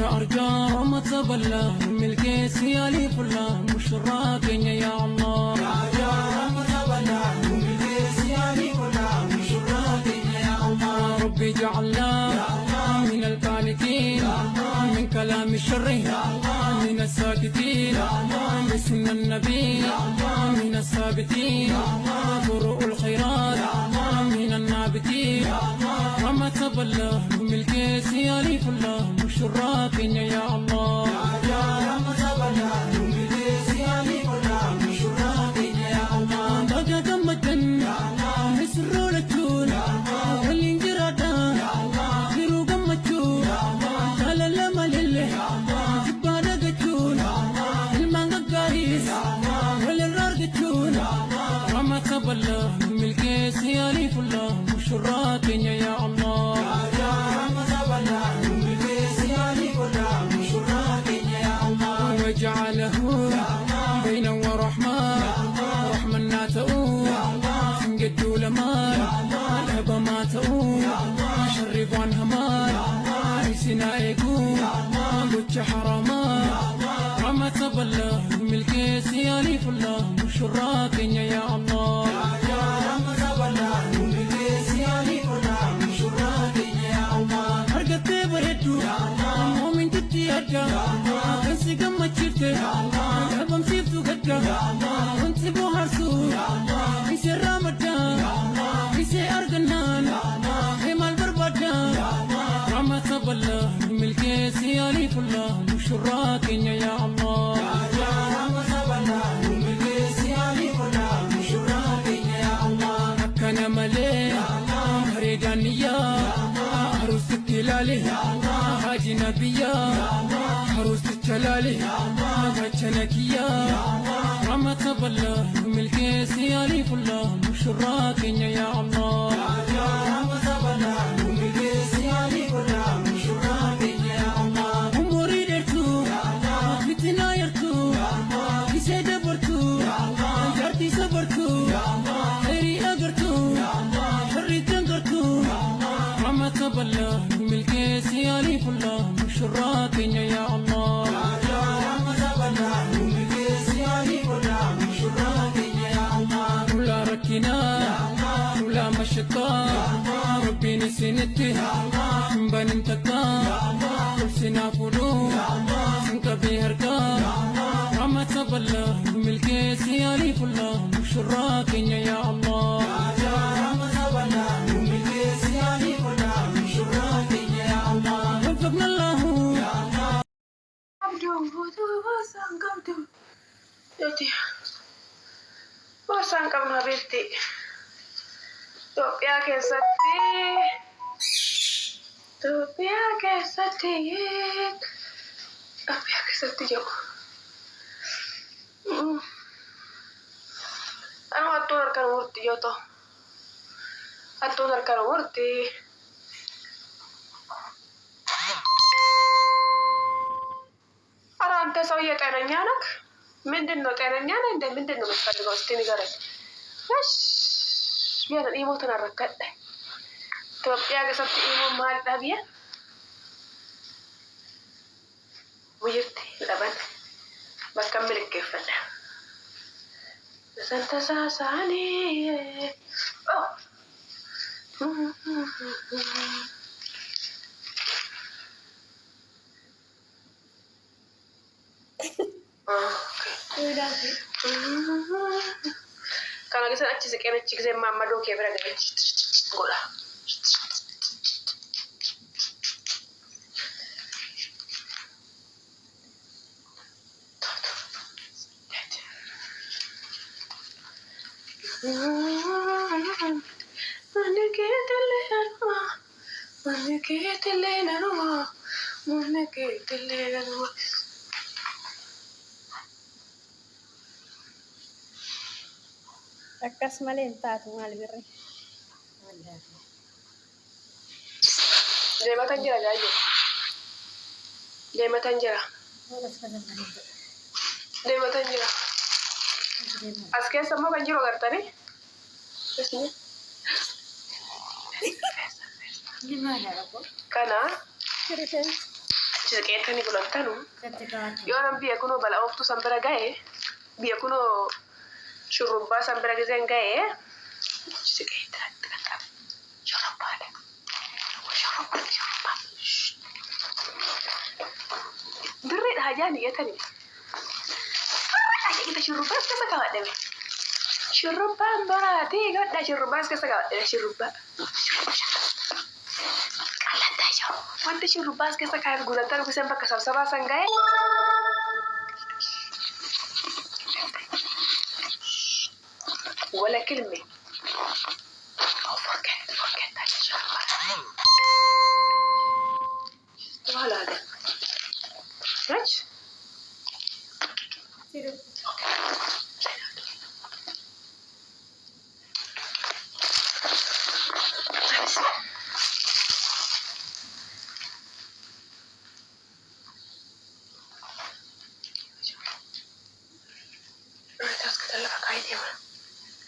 يا أرجى ما تبلى ملكي سيالي فلا مشراكين يا الله يا أرجى ما تبلى ملكي سيالي فلا مشراكين يا الله ربي جعلنا من القانتين من كلام الشر من الساكتين بسنة النبي من الثابتين طرق الخيرات من النابتين وما تبلى ملكي سيالي فلا مشراكين يا الله يا ما تبلى ملكي سيالي فلا مشراكين يا الله بقى جمجن نسرو لجون والانجرادا زيرو جمجون لا لا ما لله جبانا جتون المانغا قاريس والرار جتون وما تبلى ملكي سيالي فلا مشراكين يا الله يا ما تبلى ملكي سيالي فلا مشراكين يا الله وجعله بين ورحمة رحمة ناتو سنجدو لمان الهب ما تقو شرب عن همان عيسنا ايقو قدش حراما وما تبلى ملكي سيالي فلا مشراكين يا الله يا ما تبلى ملكي سيالي فلا مشراكين يا الله هرقت بريدو مؤمن جدي أرجع كنسي قمت شرتي قلبم سيفتو قدر كنت بوهرسو كيسي رامدان كيسي أرقنان كيما البربادان وما تبلى ملكي سيالي فلا مشراكين يا الله يا ما تبلى ملكي سيالي فلا مشراكين يا الله كان ملي هريدانية عروس التلالي حاجي نبيا عروس التلالي بجنكية وما تبلى ملكي سيالي فلا مشراكين يا الله يا ما تبلى ملكي سيالي فلا مشراكين يا الله أموري درتو فتنا يرتو كيسي دبرتو جارتي صبرتو خيري أقرتو شري تنقرتو وما تبلى ملكي سيالي فلا مشراكين يا الله يا ما تبلى ملكي سيالي فلا مشراكين يا الله ولا ركنا ولا مشقا ربي نسينتي بننتقا كرسنا فلو سنك بيهرقا وما تبلى ملكي سيالي فلا مشراكين يا الله يا ما تبلى ملكي سيالي فلا مشراكين يا الله وفقنا الله يا الله Abduu boosaan qabdu yooti boosaan qabna beekti Itoophiyaa keessatti jedhu anuu hattuun harkaan murtii yoo ta'u hattuun harkaan murtii አንተ ሰውዬ ጤነኛ ነህ? ምንድነው ጤነኛ ነህ? ምንድነው የምትፈልገው? እስቲ ንገረኝ። እሺ ቢያን ኢሞትን አረከደ ኢትዮጵያ ገሰት ኢሞ ማል ዳቢያ ወይት ለበን በከምል ከፈለ ሰንተሳሳኒ Kalau kita aci sekian cik saya mama doke berada di gola. Mana kita lihat Akkas malee hin taatu maal birri. Deematan jira jaayu. Deematan jira. As keessa immoo kan jiru agartanii? Kana Cizqeetani bulantanu Caccaqaatu. yoo nan biyya kunoo bala ooftu san bira ga'e biyya kunoo shurrubbaa san bira giseen ga'e cizqeetatti qaqqabe shurrubbaadha shurrubbaa dirreedha hajaan iyyatani dirreedha shurrubbaa as keessa kaawwadhame shurrubbaan boraatee godha shurrubbaa as keessa kaawwadhame shurrubbaa qallattaa jiru wanti shurrubbaa as keessa kaawwate guutattaa dhuguseen bakka sabsabaa san ga'e ولا كلمة forget that ولا هذا رج Siru.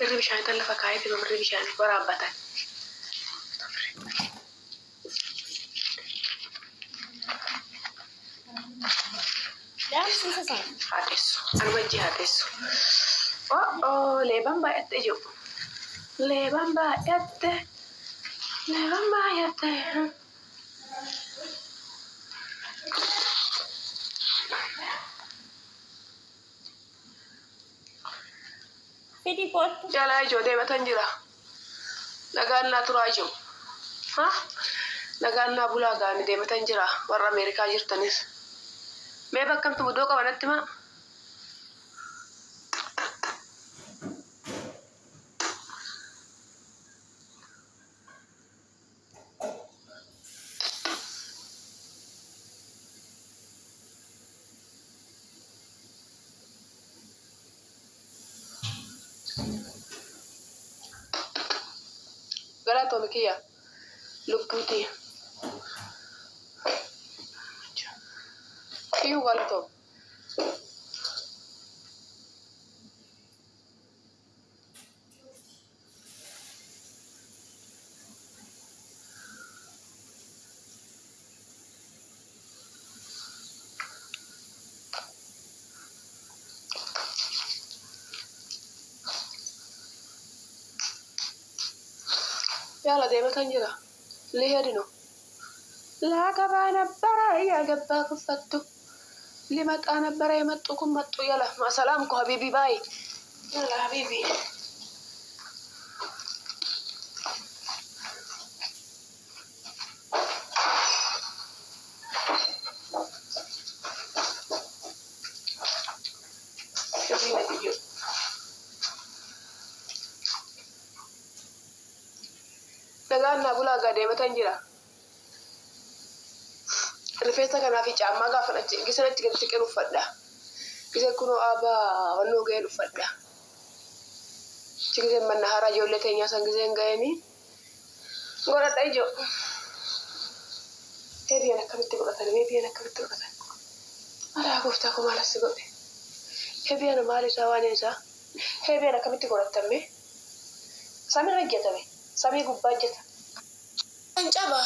الربي شان تلفا كايتي من الربي شان ورابطة Dah selesai. هاتيسو أنا وجهي هاتيسو أوه ليبان بايت جو ليبان بايت ليبان بايت Fidi pot. Jala jo de matanjira nagaan na turajo ha nagaan na bula gaani de matanjira warra Amerika jirtanis me bakkam tu mudo qabanatti ma galato mikiya lubbuti kiyu galato yala de matanjira lihadino la gabana bara ya gabba kufattu limat ana bara yamattukum mattu yala ma salam ko habibi bye yala habibi nagaan na bula ga de matanjira rifeensa kanaa fi caammaa gaafa gisanitti gadi siqeen uffadha. Giseen kunoo aabaa wannoo ga'een uffadha. Giseen manna haaraa ijoollee teenyaa san giseen ga'eenii godhadha ijoo. Deebi'an akkamitti godhatan? Deebi'an akkamitti godhatan? Alaa gooftaa koo maal asii godhe? Deebi'an maal isaa waan isaa? Deebi'an akkamitti godhatamme? Samii hojjetame. Samii gubbaa hojjeta. Kan caba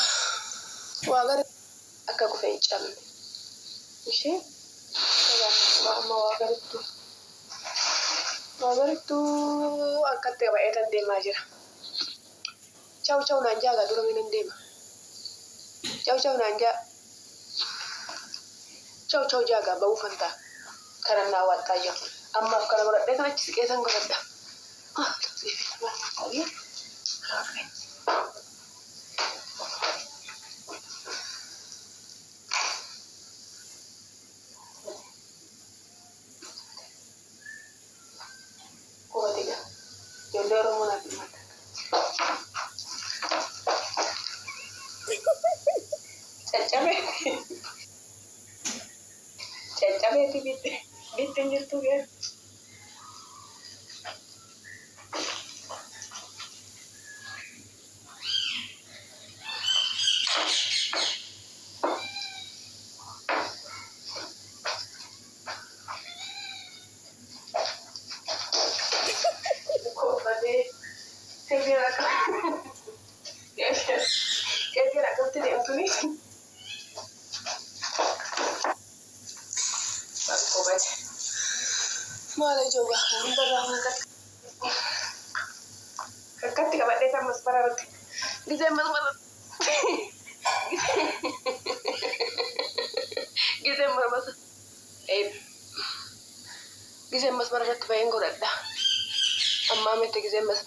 waa gara akka kufe hin cabne. Ishee amma waa garittuu akkatti ba'eetan deemaa jira. Chaw chaw naan jaaga dura minan deema. Chaw chaw naan jaa. Chaw chaw jaaga ba'uu fantaa. Kanan naa waattaa jiru. Ammaaf kana godhadhee kan achi siqee san godhadha. Cacabe bitte jirtu gel. قوبت ما لا جوبا برا كتك بديت مسبرة جزء مسبرة جزء مسبرة جزء مسبرة تبين قرده أما متى جزء مسبرة